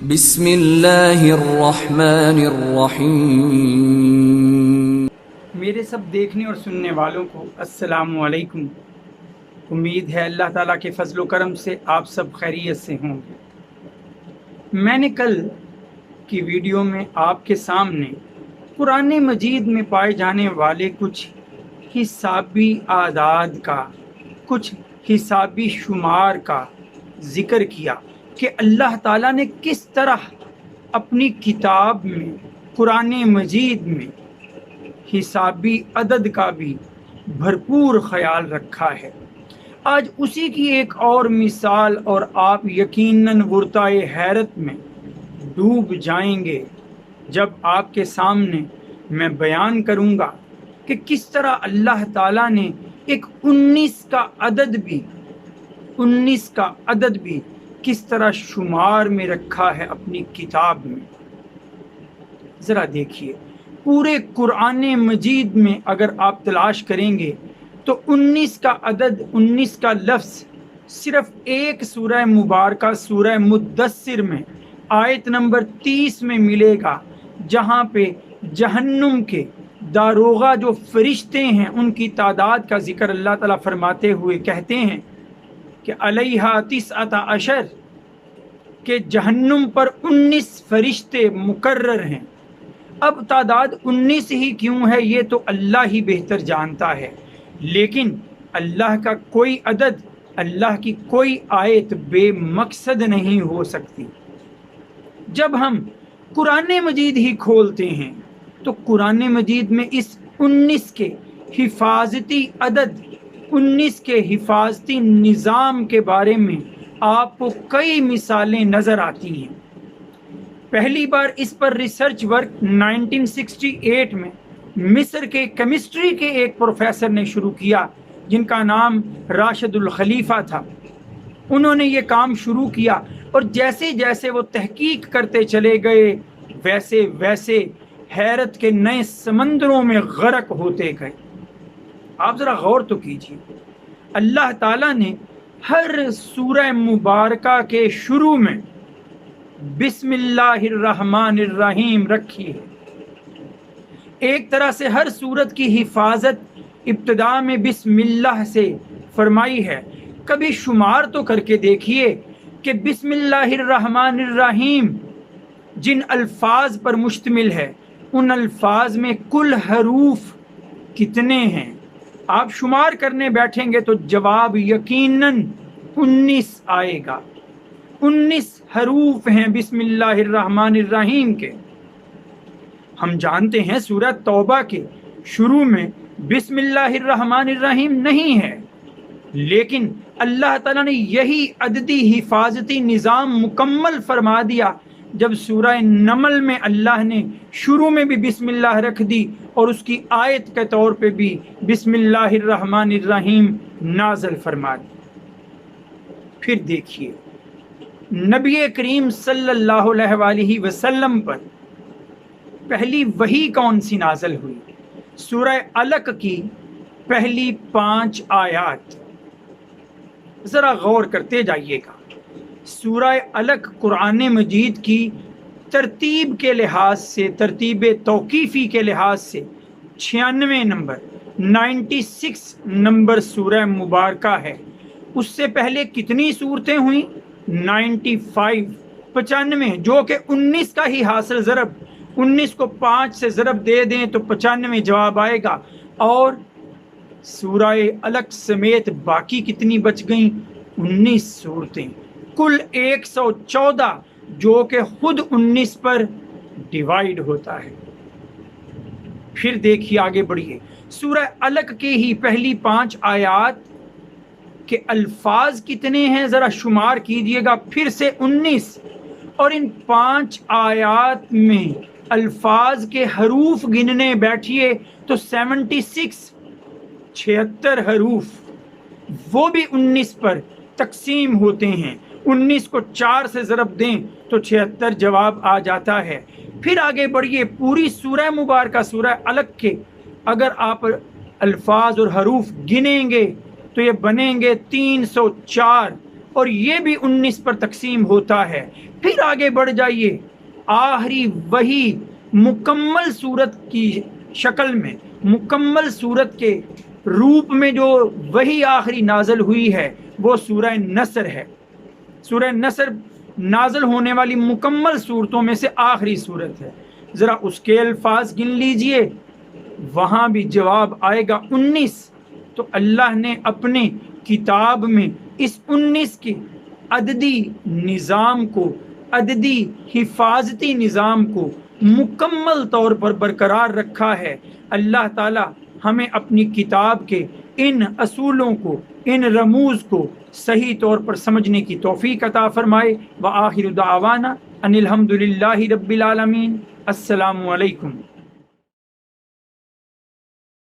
بسم اللہ الرحمن الرحیم۔ میرے سب دیکھنے اور سننے والوں کو السلام علیکم۔ امید ہے اللہ تعالیٰ کے فضل و کرم سے آپ سب خیریت سے ہوں گے۔ میں نے کل کی ویڈیو میں آپ کے سامنے قرآن مجید میں پائے جانے والے کچھ حسابی اعداد کا، کچھ حسابی شمار کا ذکر کیا کہ اللہ تعالیٰ نے کس طرح اپنی کتاب میں، قرآن مجید میں حسابی عدد کا بھی بھرپور خیال رکھا ہے۔ آج اسی کی ایک اور مثال، اور آپ یقیناً غرتۂ حیرت میں ڈوب جائیں گے جب آپ کے سامنے میں بیان کروں گا کہ کس طرح اللہ تعالیٰ نے ایک 19 کا عدد بھی کس طرح شمار میں رکھا ہے اپنی کتاب میں۔ ذرا دیکھیے، پورے قرآن مجید میں اگر آپ تلاش کریں گے تو 19 کا عدد، 19 کا لفظ صرف ایک سورہ مبارکہ سورہ مدثر میں آیت نمبر 30 میں ملے گا، جہاں پہ جہنم کے داروغہ جو فرشتے ہیں ان کی تعداد کا ذکر اللہ تعالیٰ فرماتے ہوئے کہتے ہیں کہ علیہا 19 کہ جہنم پر 19 فرشتے مقرر ہیں۔ اب تعداد 19 ہی کیوں ہے یہ تو اللہ ہی بہتر جانتا ہے، لیکن اللہ کا کوئی عدد، اللہ کی کوئی آیت بے مقصد نہیں ہو سکتی۔ جب ہم قرآن مجید ہی کھولتے ہیں تو قرآن مجید میں اس 19 کے حفاظتی عدد، 19 کے حفاظتی نظام کے بارے میں آپ کو کئی مثالیں نظر آتی ہیں۔ پہلی بار اس پر ریسرچ ورک 1968 میں مصر کے کیمسٹری کے ایک پروفیسر نے شروع کیا جن کا نام راشد الخلیفہ تھا۔ انہوں نے یہ کام شروع کیا اور جیسے جیسے وہ تحقیق کرتے چلے گئے ویسے ویسے حیرت کے نئے سمندروں میں غرق ہوتے گئے۔ آپ ذرا غور تو کیجیے، اللہ تعالیٰ نے ہر سورہ مبارکہ کے شروع میں بسم اللہ الرحمن الرحیم رکھی ہے۔ ایک طرح سے ہر سورت کی حفاظت ابتدا میں بسم اللہ سے فرمائی ہے۔ کبھی شمار تو کر کے دیکھیے کہ بسم اللہ الرحمن الرحیم جن الفاظ پر مشتمل ہے ان الفاظ میں کل حروف کتنے ہیں؟ آپ شمار کرنے بیٹھیں گے تو جواب یقیناً 19 آئے گا۔ 19 حروف ہیں بسم اللہ الرحمن الرحیم کے۔ ہم جانتے ہیں سورہ توبہ کے شروع میں بسم اللہ الرحمن الرحیم نہیں ہے، لیکن اللہ تعالیٰ نے یہی عددی حفاظتی نظام مکمل فرما دیا جب سورہ نمل میں اللہ نے شروع میں بھی بسم اللہ رکھ دی اور اس کی آیت کے طور پہ بھی بسم اللہ الرحمن الرحیم نازل فرما دی۔ پھر دیکھیے، نبی کریم صلی اللہ علیہ وآلہ وسلم پر پہلی وحی کون سی نازل ہوئی؟ سورہ علق کی پہلی 5 آیات۔ ذرا غور کرتے جائیے گا، سورہ علق قرآن مجید کی ترتیب کے لحاظ سے، ترتیب توقیفی کے لحاظ سے 96 نمبر، 96 نمبر سورہ مبارکہ ہے۔ اس سے پہلے کتنی صورتیں ہوئیں؟ 95، جو کہ 19 کا ہی حاصل ضرب، 19 کو 5 سے ضرب دے دیں تو 95 جواب آئے گا۔ اور سورہ علق سمیت باقی کتنی بچ گئیں؟ 19 صورتیں، کل 114، جو کہ خود 19 پر ڈیوائیڈ ہوتا ہے۔ پھر دیکھیے، آگے بڑھیے، سورہ علق کی ہی پہلی 5 آیات کے الفاظ کتنے ہیں؟ ذرا شمار کیجئے گا، پھر سے 19، اور ان 5 آیات میں الفاظ کے حروف گننے بیٹھیے تو 76 حروف، وہ بھی 19 پر تقسیم ہوتے ہیں۔ 19 کو 4 سے ضرب دیں تو 76 جواب آ جاتا ہے۔ پھر آگے بڑھیے، پوری سورہ مبارکہ سورہ علق کے اگر آپ الفاظ اور حروف گنیں گے تو یہ بنیں گے 304، اور یہ بھی 19 پر تقسیم ہوتا ہے۔ پھر آگے بڑھ جائیے، آخری وہی مکمل صورت کی شکل میں، مکمل صورت کے روپ میں جو وہی آخری نازل ہوئی ہے وہ سورہ نصر ہے۔ سورہ نصر نازل ہونے والی مکمل صورتوں میں سے آخری صورت ہے۔ ذرا اس کے الفاظ گن لیجئے، وہاں بھی جواب آئے گا 19۔ تو اللہ نے اپنے کتاب میں اس 19 کے عددی نظام کو، عددی حفاظتی نظام کو مکمل طور پر برقرار رکھا ہے۔ اللہ تعالی ہمیں اپنی کتاب کے ان اصولوں کو، ان رموز کو صحیح طور پر سمجھنے کی توفیق عطا فرمائے۔ وآخر دعوانا ان الحمد للہ رب العالمین۔ السلام علیکم۔